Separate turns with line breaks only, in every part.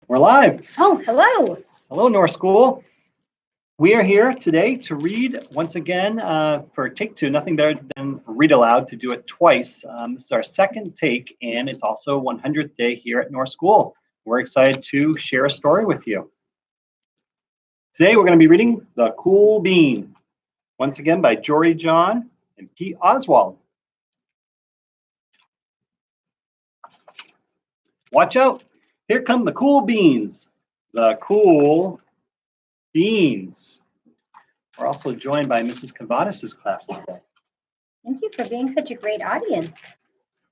We're live.
Oh, hello.
Hello, North School. We are here today to read once again for take two, nothing better than read aloud, to do it twice. This is our second take, and it's also 100th day here at North School. We're excited to share a story with you. Today, we're going to be reading The Cool Bean, once again by Jory John and Pete Oswald. Watch out. Here come the cool beans. The cool beans. We're also joined by Mrs. Cavadis' class today.
Thank you for being such a great audience.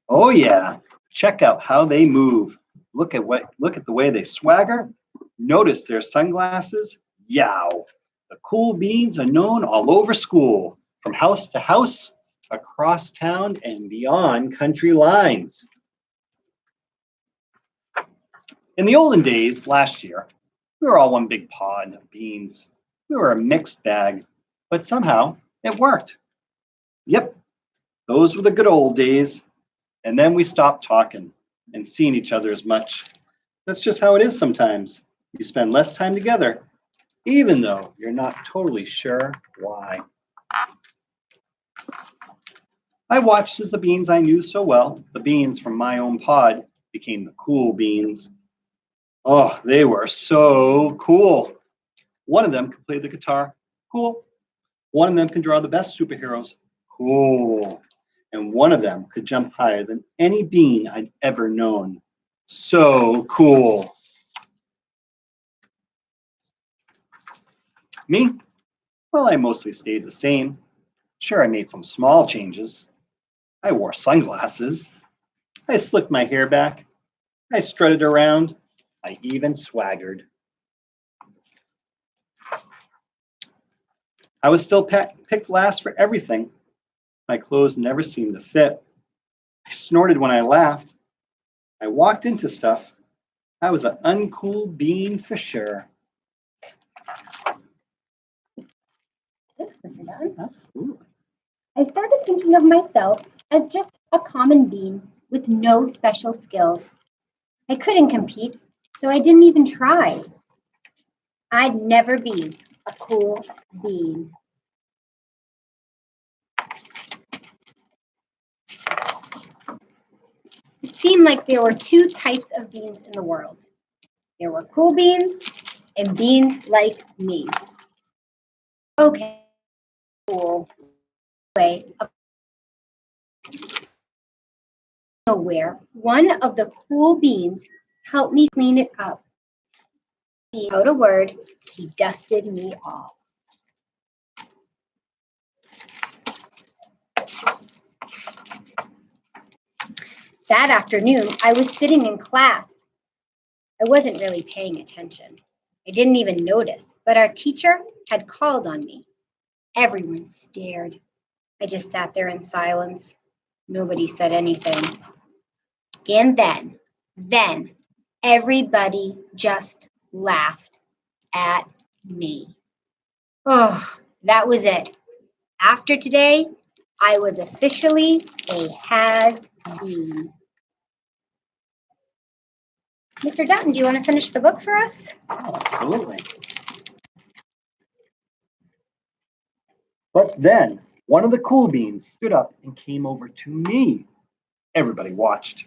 Oh yeah. Check out how they move. Look at the way they swagger. Notice their sunglasses. Yow. The cool beans are known all over school, from house to house, across town, and beyond country lines. In the olden days, last year, we were all one big pod of beans. We were a mixed bag, but somehow it worked. Yep, those were the good old days. And then we stopped talking and seeing each other as much. That's just how it is sometimes. You spend less time together, even though you're not totally sure why. I watched as the beans I knew so well, the beans from my own pod, became the cool beans. Oh, they were so cool. One of them could play the guitar. Cool. One of them can draw the best superheroes. Cool. And one of them could jump higher than any bean I'd ever known. So cool. Me? Well, I mostly stayed the same. Sure, I made some small changes. I wore sunglasses. I slicked my hair back. I strutted around. I even swaggered. I was still picked last for everything. My clothes never seemed to fit. I snorted when I laughed. I walked into stuff. I was an uncool bean for sure.
Thanks, Mr. Dunn.
Absolutely.
I started thinking of myself as just a common bean with no special skills. I couldn't compete, so I didn't even try. I'd never be a cool bean. It seemed like there were two types of beans in the world. There were cool beans and beans like me. Okay, cool way of nowhere. One of the cool beans helped me clean it up. Without a word, he dusted me off. That afternoon, I was sitting in class. I wasn't really paying attention. I didn't even notice, but our teacher had called on me. Everyone stared. I just sat there in silence. Nobody said anything. And then everybody just laughed at me. Oh, that was it. After today, I was officially a has-been. Mr. Dutton, do you want to finish the book for us?
Absolutely. But then one of the cool beans stood up and came over to me. Everybody watched.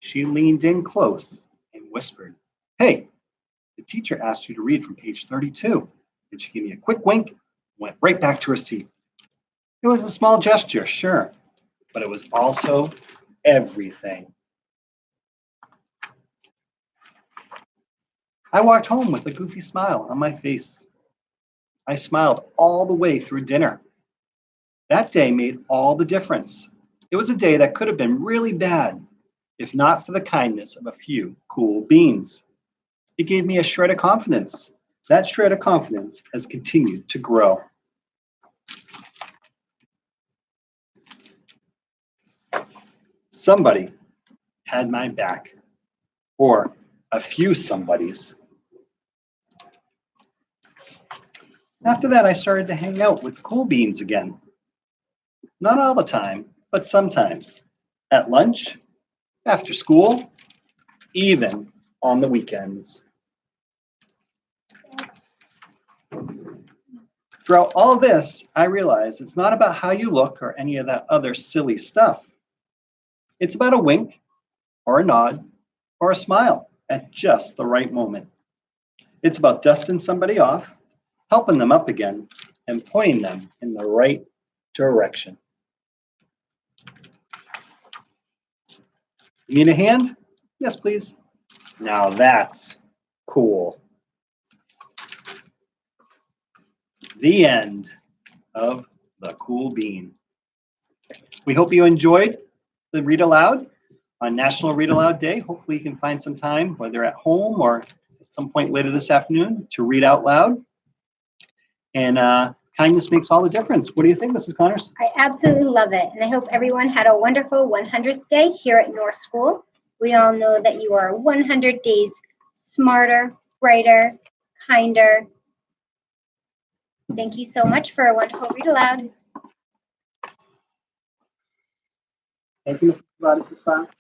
She leaned in close and whispered, "Hey, the teacher asked you to read from page 32. And she gave me a quick wink and went right back to her seat. It was a small gesture, sure, but it was also everything. I walked home with a goofy smile on my face. I smiled all the way through dinner. That day made all the difference. It was a day that could have been really bad, if not for the kindness of a few cool beans. It gave me a shred of confidence. That shred of confidence has continued to grow. Somebody had my back, or a few somebodies. After that, I started to hang out with cool beans again. Not all the time, but sometimes. At lunch, after school, even on the weekends. Throughout all this, I realized it's not about how you look or any of that other silly stuff. It's about a wink or a nod or a smile at just the right moment. It's about dusting somebody off, helping them up again, and pointing them in the right direction. You need a hand? Yes, please. Now that's cool. The end of The Cool Bean. We hope you enjoyed the Read Aloud on National Read Aloud Day. Hopefully you can find some time, whether at home or at some point later this afternoon, to read out loud. And kindness makes all the difference. What do you think, Mrs. Connors?
I absolutely love it. And I hope everyone had a wonderful 100th day here at North School. We all know that you are 100 days smarter, brighter, kinder. Thank you so much for a wonderful Read Aloud.
Thank you, Mrs. Rodriguez' class.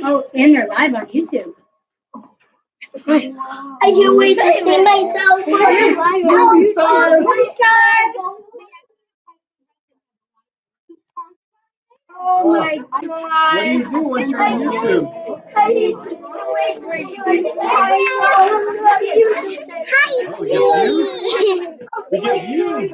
Oh, and they're live on YouTube.
I can't wait to see myself.
Movie stars.
Oh my
What do you do once you're on YouTube?
Hi.
We get views.